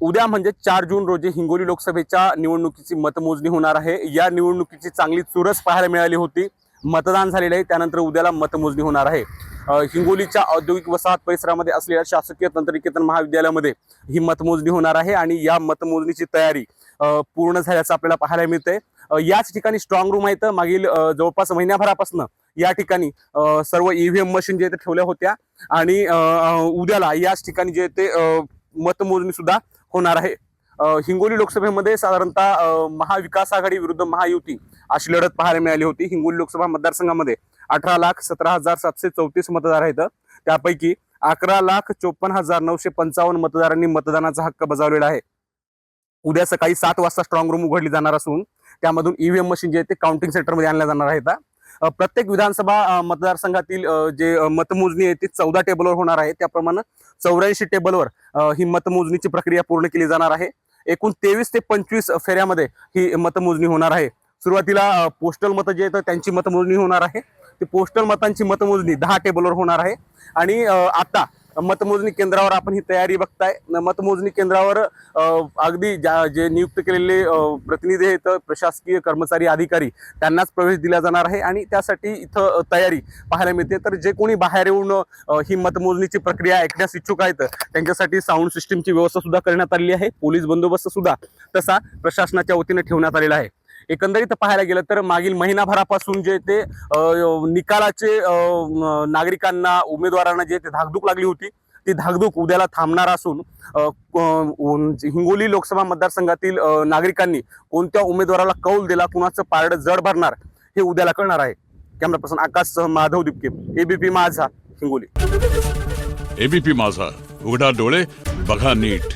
उद्या म्हणजे 4 जून रोजी हिंगोली लोकसभेच्या निवडणुकीची मतमोजणी होणार आहे। या निवडणुकीची चांगली चुरस पाहायला मिळाली होती। मतदान झालेले आहे, त्यानंतर उद्याला मतमोजणी होणार आहे। हिंगोलीच्या औद्योगिक वसाहत परिसरामध्ये असलेल्या शासकीय तंत्रनिकेतन महाविद्यालयामध्ये ही मतमोजणी होणार आहे आणि या मतमोजणीची तयारी पूर्ण झाल्याचं आपल्याला पाहायला मिळते। याच ठिकाणी स्ट्रॉंग रूम आहेत। मागील जवळपास महिन्याभरापासून या ठिकाणी सर्व ईव्हीएम मशीन जे ठेवल्या होत्या आणि उद्याला याच ठिकाणी जे ते मतमोजणी सुद्धा होणार आहे। हिंगोली लोकसभेमध्ये साधारणतः महाविकास आघाडी विरुद्ध महायुती अशी लढत पाहायला मिळाली होती। हिंगोली लोकसभा मतदारसंघामध्ये 18,17,734 मतदार आहेत। त्यापैकी 11,54,955 मतदारांनी मतदानाचा हक्क बजावलेला आहे। उद्या सकाळी 7 वाजता स्ट्रॉंग रूम उघडली जाणार असून त्यामधून ईव्हीएम मशीन जे ते काउंटिंग सेंटरमध्ये आणल्या जाणार आहेत। प्रत्येक विधानसभा मतदारसंघातील जे मतमोजणी आहे ती 14 टेबलवर होणार आहे। त्याप्रमाणे 84 टेबलवर ही मतमोजणीची प्रक्रिया पूर्ण केली जाणार आहे। एकूण 23 ते 25 फेऱ्यामध्ये ही मतमोजणी होणार आहे। सुरुवातीला पोस्टल मतं जे आहेत त्यांची मतमोजणी होणार आहे। ती पोस्टल मतांची मतमोजणी 10 टेबलवर होणार आहे आणि आता मतमोजणी केंद्रावर आपण ही तयारी बघताय। मतमोजणी केंद्रावर अगदी जे नियुक्त केलेले प्रतिनिधी आहेत, प्रशासकीय कर्मचारी अधिकारी त्यांनाच प्रवेश दिला जाणार आहे आणि त्यासाठी इथं तयारी पाहायला मिळते। तर जे कोणी बाहेर येऊन ही मतमोजणीची प्रक्रिया ऐकण्यास इच्छुक आहेत त्यांच्यासाठी साऊंड सिस्टीमची व्यवस्था सुद्धा करण्यात आलेली आहे। पोलीस बंदोबस्त सुद्धा तसा प्रशासनाच्या वतीने ठेवण्यात आलेला आहे। एकंदरीत पाहायला गेलं तर मागील महिनाभरापासून जे ते निकालाचे नागरिकांना उमेदवारांना जे ते धाकधूक लागली होती ती धाकधूक उद्याला थांबणार असून हिंगोली लोकसभा मतदारसंघातील नागरिकांनी कोणत्या उमेदवाराला कौल दिला, कुणाचं पारडं जड भरणार हे उद्याला कळणार आहे। कॅमेरा पर्सन आकाश माधव दिपके, एबीपी माझा, हिंगोली। एबीपी माझा, उघडा डोळे बघा नीट।